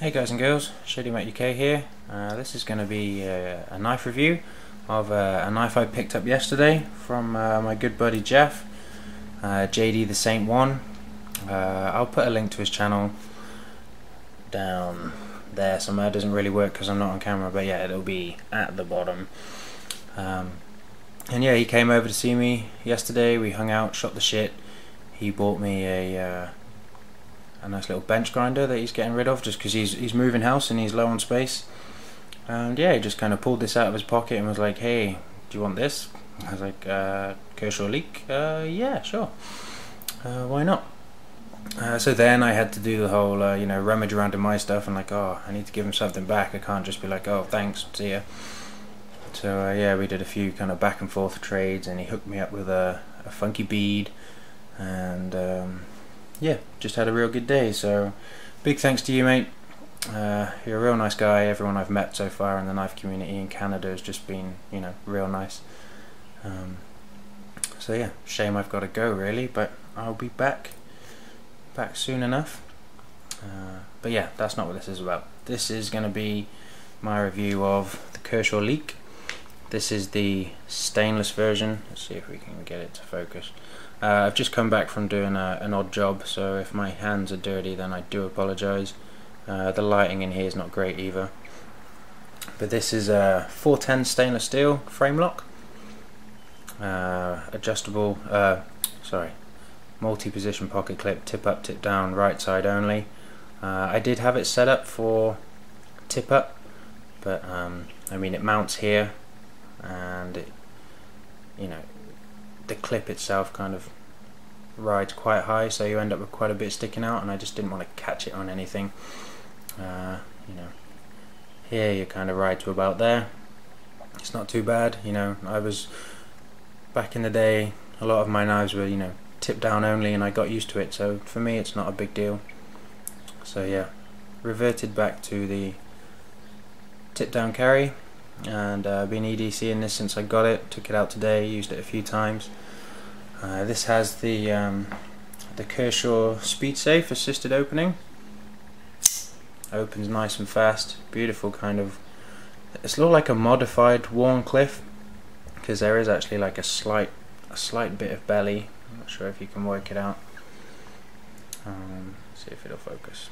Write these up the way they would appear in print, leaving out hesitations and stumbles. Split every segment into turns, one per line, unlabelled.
Hey guys and girls, ShadyMate UK here. This is going to be a knife review of a knife I picked up yesterday from my good buddy Jeff, JD the Saint One. I'll put a link to his channel down there somewhere. It doesn't really work because I'm not on camera, but yeah, it'll be at the bottom. And yeah, he came over to see me yesterday. We hung out, shot the shit. He bought me a nice little bench grinder that he's getting rid of just because he's moving house and he's low on space. And yeah, he just kind of pulled this out of his pocket and was like, "Hey, do you want this?" I was like, "Kershaw Leek? Yeah, sure. Why not?" So then I had to do the whole, rummage around in my stuff and like, oh, I need to give him something back. I can't just be like, "Oh, thanks, see ya." So yeah, we did a few kind of back and forth trades, and he hooked me up with a funky bead, and yeah, just had a real good day. So big thanks to you, mate. You're a real nice guy. Everyone I've met so far in the knife community in Canada has just been, real nice. So yeah, shame I've got to go really, but I'll be back soon enough. But yeah, that's not what this is about. This is going to be my review of the Kershaw Leek. This is the stainless version. Let's see if we can get it to focus. I've just come back from doing an odd job, so if my hands are dirty then I do apologise. The lighting in here is not great either. But this is a 410 stainless steel frame lock. Adjustable, multi-position pocket clip, tip up, tip down, right side only. I did have it set up for tip up, but I mean it mounts here, and it, the clip itself kind of rides quite high, so you end up with quite a bit sticking out, and I just didn't want to catch it on anything. Here you kind of ride to about there. It's not too bad. I was back in the day, a lot of my knives were tip down only, and I got used to it, so for me it's not a big deal. So yeah, reverted back to the tip down carry, and been EDC in this since I got it. Took it out today, used it a few times. This has the Kershaw Speed Safe assisted opening. Opens nice and fast. Beautiful kind of. It's a little like a modified Warncliffe, because there is actually like a slight bit of belly. I'm not sure if you can work it out. See if it'll focus.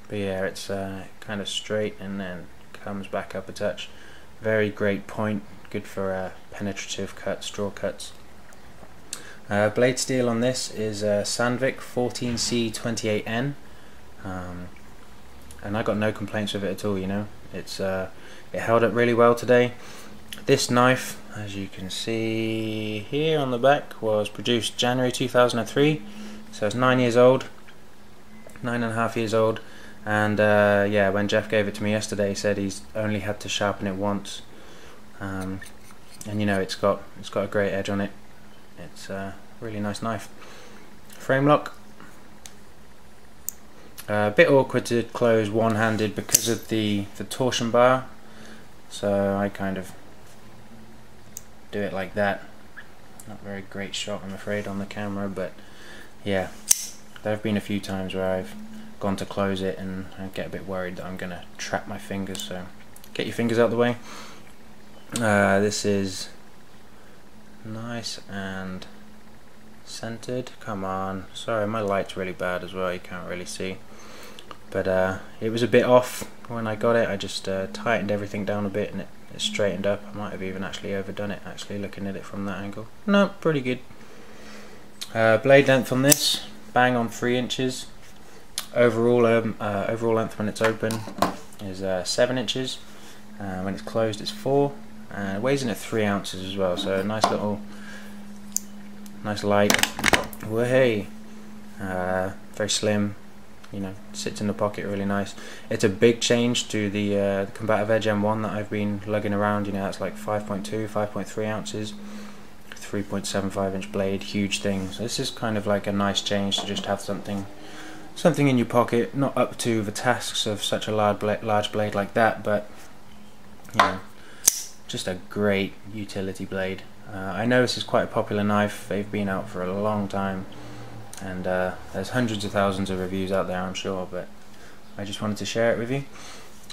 But yeah, it's kind of straight and then comes back up a touch. Very great point. Good for penetrative cuts, draw cuts. Blade steel on this is Sandvik 14C28N, and I got no complaints with it at all. It's it held up really well today. This knife, as you can see here on the back, was produced January 2003, so it's 9 years old, 9.5 years old. And yeah, when Jeff gave it to me yesterday, he said he's only had to sharpen it once. And it's got a great edge on it. It's a really nice knife. Frame lock. A bit awkward to close one-handed because of the torsion bar, so I kind of do it like that. Not a very great shot, I'm afraid, on the camera, but yeah, there have been a few times where I've gone to close it and I get a bit worried that I'm gonna trap my fingers, so get your fingers out of the way. This is nice and centered. Come on, sorry, my light's really bad as well, you can't really see, but it was a bit off when I got it. I just tightened everything down a bit and it straightened up. I might have even actually overdone it, actually, looking at it from that angle. No, pretty good. Blade length on this, bang on 3 inches. Overall length when it's open is 7 inches. When it's closed it's 4, and it weighs in at 3 ounces as well, so nice light. Hey, very slim, sits in the pocket really nice. It's a big change to the Combative Edge M1 that I've been lugging around. That's like 5.2, 5.3 ounces, 3.75 inch blade, huge thing. So this is kind of like a nice change to just have something in your pocket, not up to the tasks of such a large blade like that, but just a great utility blade. I know this is quite a popular knife. They've been out for a long time, and there's hundreds of thousands of reviews out there, I'm sure, but I just wanted to share it with you.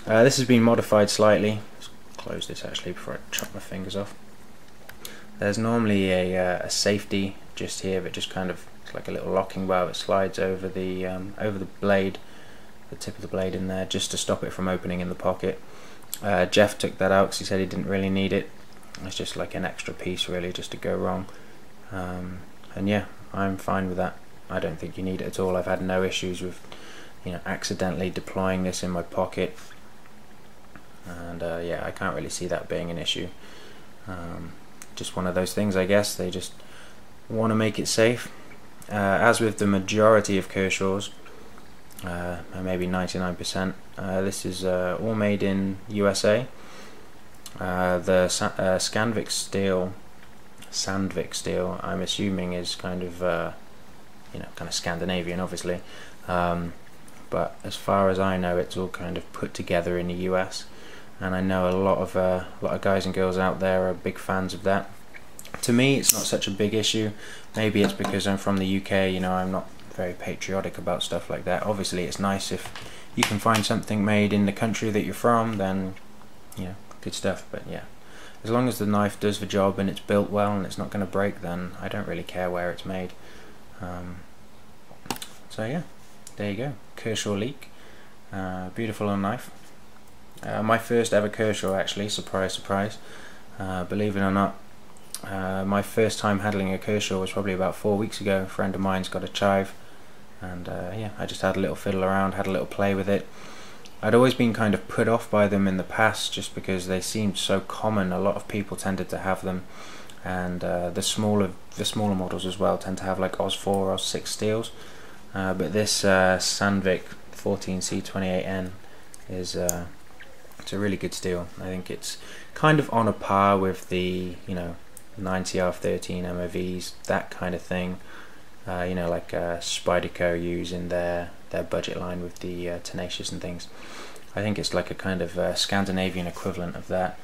This has been modified slightly. Let's close this actually before I chop my fingers off. There's normally a safety just here, but just kind of it's like a little locking bar that slides over the blade, the tip of the blade in there, just to stop it from opening in the pocket. Jeff took that out because he said he didn't really need it. It's just like an extra piece really, just to go wrong. And yeah, I'm fine with that. I don't think you need it at all. I've had no issues with, you know, accidentally deploying this in my pocket, and yeah, I can't really see that being an issue. Just one of those things, I guess. They just want to make it safe. As with the majority of Kershaws, maybe 99%, this is all made in USA. The Sandvik steel, I'm assuming, is kind of you know, kind of Scandinavian, obviously, but as far as I know, it's all kind of put together in the US, and I know a lot of guys and girls out there are big fans of that. To me, it's not such a big issue. Maybe it's because I'm from the UK, you know, I'm not very patriotic about stuff like that. Obviously, it's nice if you can find something made in the country that you're from, then, you know, good stuff. But yeah, as long as the knife does the job and it's built well and it's not going to break, then I don't really care where it's made. So yeah, there you go, Kershaw Leek, beautiful little knife. My first ever Kershaw, actually, surprise surprise, believe it or not. My first time handling a Kershaw was probably about 4 weeks ago. A friend of mine's got a chive, and yeah, I just had a little fiddle around, had a little play with it. I'd always been kind of put off by them in the past just because they seemed so common. A lot of people tended to have them, and the smaller models as well tend to have like Oz 4 or Oz 6 steels. But this Sandvik 14C28N is it's a really good steel. I think it's kind of on a par with the, you know, 9CR13 MOVs, that kind of thing. You know, like Spyderco use in their budget line with the Tenacious and things. I think it's like a kind of Scandinavian equivalent of that.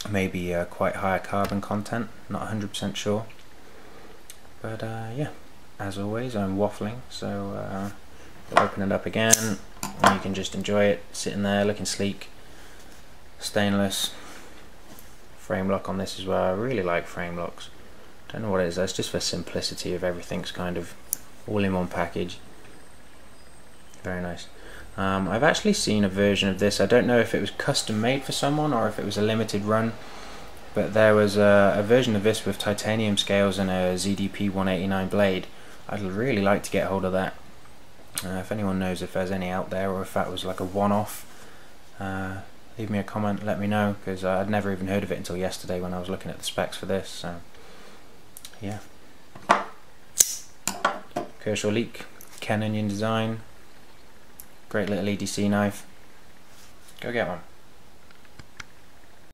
Maybe quite higher carbon content, not 100% sure. But yeah, as always, I'm waffling, so I'll open it up again, and you can just enjoy it sitting there looking sleek. Stainless frame lock on this as well. I really like frame locks. Don't know what it is. That's just for simplicity of everything's kind of all in one package. Very nice. I've actually seen a version of this. I don't know if it was custom made for someone or if it was a limited run, but there was a version of this with titanium scales and a ZDP 189 blade. I'd really like to get hold of that. If anyone knows if there's any out there, or if that was like a one-off, leave me a comment, let me know, because I'd never even heard of it until yesterday when I was looking at the specs for this. So yeah, Kershaw Leek, Ken Onion design, great little EDC knife. Go get one.